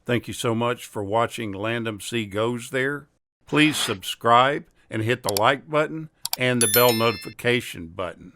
Thank you so much for watching Landumc Goes There. Please subscribe and hit the like button and the bell notification button.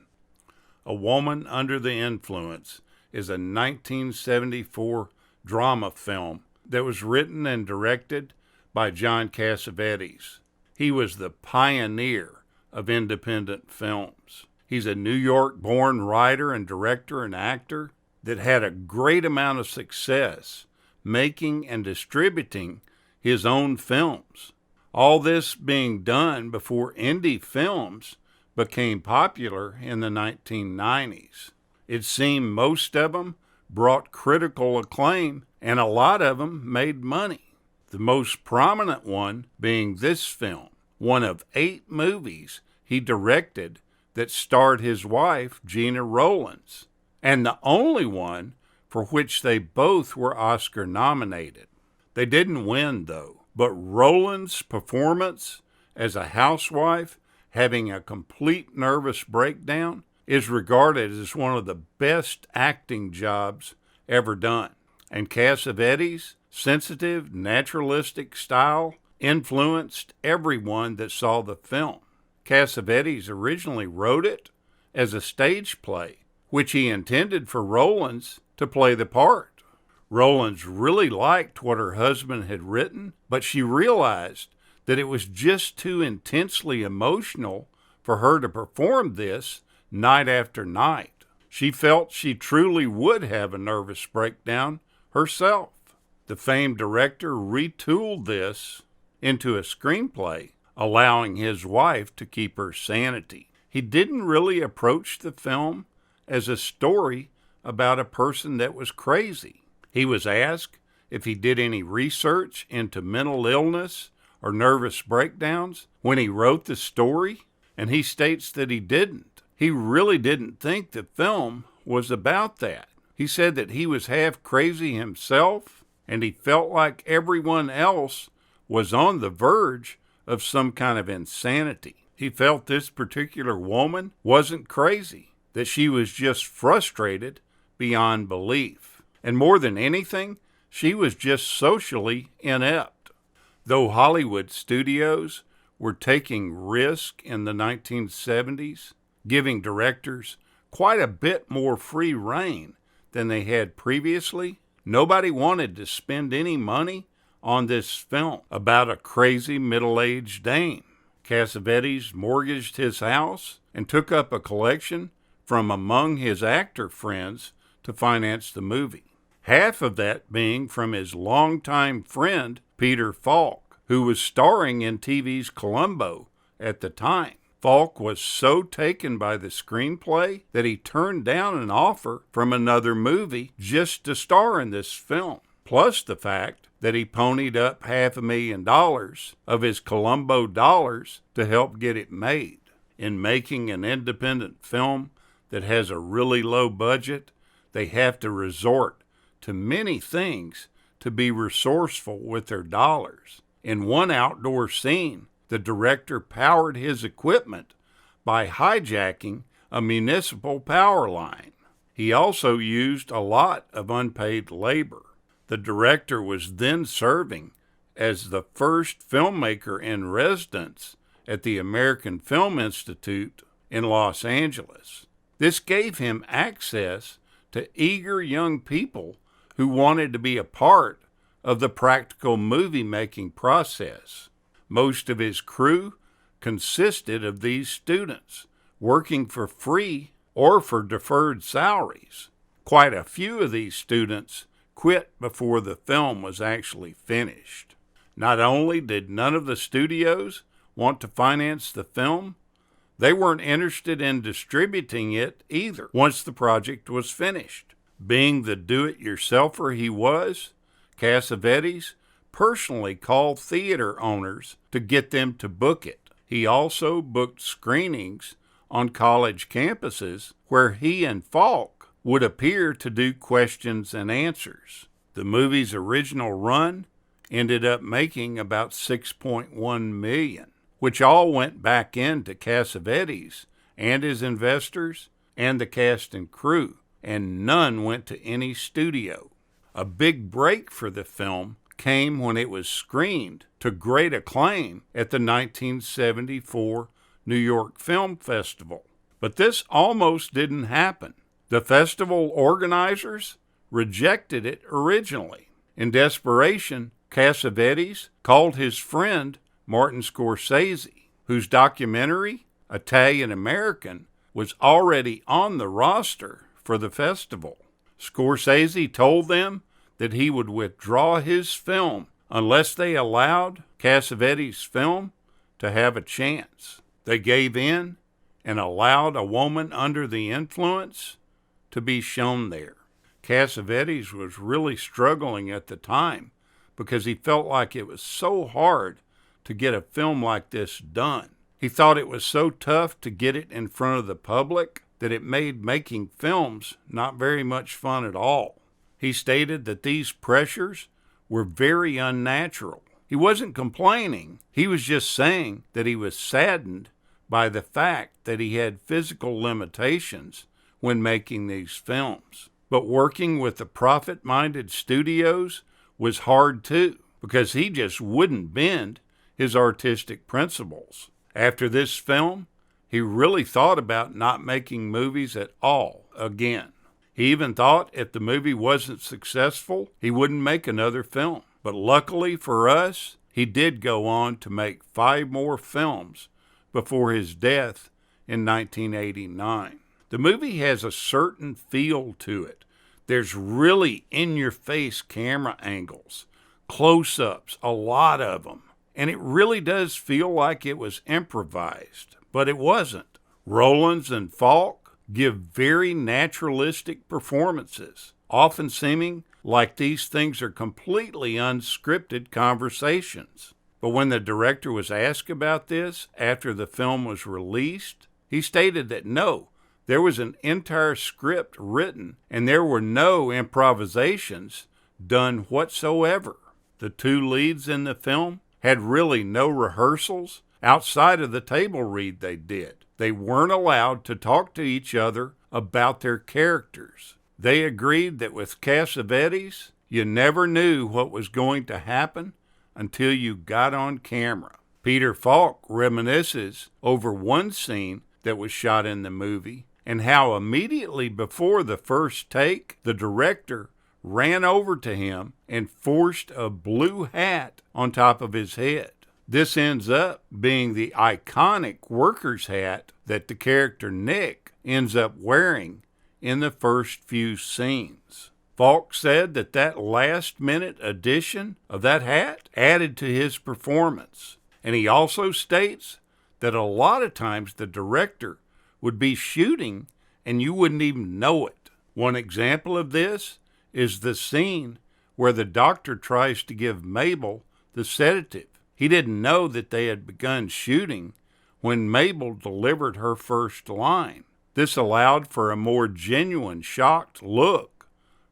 A Woman Under the Influence is a 1974 drama film that was written and directed by John Cassavetes. He was the pioneer of independent films. He's a New York-born writer and director and actor that had a great amount of success making and distributing his own films. All this being done before indie films became popular in the 1990s. It seemed most of them brought critical acclaim, and a lot of them made money. The most prominent one being this film, one of 8 movies he directed that starred his wife, Gena Rowlands, and the only one for which they both were Oscar nominated. They didn't win, though, but Rowlands' performance as a housewife having a complete nervous breakdown is regarded as one of the best acting jobs ever done. And Cassavetes' sensitive, naturalistic style influenced everyone that saw the film. Cassavetes originally wrote it as a stage play, which he intended for Rowlands to play the part. Rowlands really liked what her husband had written, but she realized that it was just too intensely emotional for her to perform this night after night. She felt she truly would have a nervous breakdown herself. The famed director retooled this into a screenplay, allowing his wife to keep her sanity. He didn't really approach the film as a story about a person that was crazy. He was asked if he did any research into mental illness or nervous breakdowns when he wrote the story, and he states that he didn't. He really didn't think the film was about that. He said that he was half crazy himself, and he felt like everyone else was on the verge of some kind of insanity. He felt this particular woman wasn't crazy, that she was just frustrated beyond belief. And more than anything, she was just socially inept. Though Hollywood studios were taking risk in the 1970s, giving directors quite a bit more free rein than they had previously, nobody wanted to spend any money on this film about a crazy middle-aged dame. Cassavetes mortgaged his house and took up a collection from among his actor friends to finance the movie. Half of that being from his longtime friend, Peter Falk, who was starring in TV's Columbo at the time. Falk was so taken by the screenplay that he turned down an offer from another movie just to star in this film, plus the fact that he ponied up $500,000 of his Columbo dollars to help get it made. In making an independent film that has a really low budget, they have to resort to many things to be resourceful with their dollars. In one outdoor scene, the director powered his equipment by hijacking a municipal power line. He also used a lot of unpaid labor. The director was then serving as the first filmmaker in residence at the American Film Institute in Los Angeles. This gave him access to eager young people who wanted to be a part of the practical movie-making process. Most of his crew consisted of these students, working for free or for deferred salaries. Quite a few of these students quit before the film was actually finished. Not only did none of the studios want to finance the film, they weren't interested in distributing it either once the project was finished. Being the do-it-yourselfer he was, Cassavetes personally called theater owners to get them to book it. He also booked screenings on college campuses where he and Falk would appear to do questions and answers. The movie's original run ended up making about $6.1 million, which all went back into Cassavetes and his investors and the cast and crew, and none went to any studio. A big break for the film came when it was screened to great acclaim at the 1974 New York Film Festival. But this almost didn't happen. The festival organizers rejected it originally. In desperation, Cassavetes called his friend Martin Scorsese, whose documentary, Italian American, was already on the roster for the festival. Scorsese told them that he would withdraw his film unless they allowed Cassavetes' film to have a chance. They gave in and allowed A Woman Under the Influence to be shown there. Cassavetes was really struggling at the time because he felt like it was so hard to get a film like this done. He thought it was so tough to get it in front of the public that it made making films not very much fun at all. He stated that these pressures were very unnatural. He wasn't complaining. He was just saying that he was saddened by the fact that he had physical limitations when making these films. But working with the profit-minded studios was hard too, because he just wouldn't bend his artistic principles. After this film, he really thought about not making movies at all again. He even thought if the movie wasn't successful, he wouldn't make another film. But luckily for us, he did go on to make 5 more films before his death in 1989. The movie has a certain feel to it. There's really in-your-face camera angles, close-ups, a lot of them. And it really does feel like it was improvised, but it wasn't. Rollins and Falk give very naturalistic performances, often seeming like these things are completely unscripted conversations. But when the director was asked about this after the film was released, he stated that no, there was an entire script written and there were no improvisations done whatsoever. The 2 leads in the film had really no rehearsals outside of the table read they did. They weren't allowed to talk to each other about their characters. They agreed that with Cassavetes, you never knew what was going to happen until you got on camera. Peter Falk reminisces over one scene that was shot in the movie and how immediately before the first take, the director ran over to him and forced a blue hat on top of his head. This ends up being the iconic worker's hat that the character Nick ends up wearing in the first few scenes. Falk said that that last-minute addition of that hat added to his performance. And he also states that a lot of times the director would be shooting and you wouldn't even know it. One example of this is the scene where the doctor tries to give Mabel the sedative. He didn't know that they had begun shooting when Mabel delivered her first line. This allowed for a more genuine, shocked look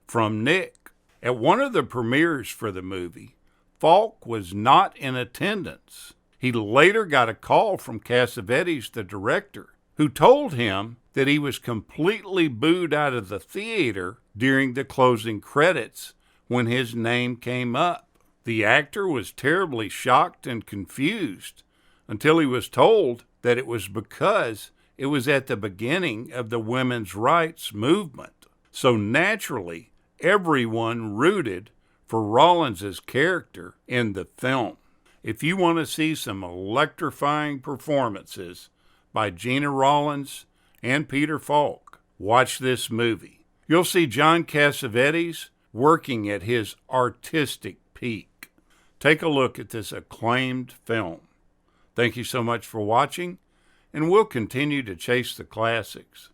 from Nick. At one of the premieres for the movie, Falk was not in attendance. He later got a call from Cassavetes, the director, who told him that he was completely booed out of the theater during the closing credits when his name came up. The actor was terribly shocked and confused until he was told that it was because it was at the beginning of the women's rights movement. So naturally, everyone rooted for Rollins's character in the film. If you want to see some electrifying performances by Gena Rollins and Peter Falk, watch this movie. You'll see John Cassavetes working at his artistic peak. Take a look at this acclaimed film. Thank you so much for watching, and we'll continue to chase the classics.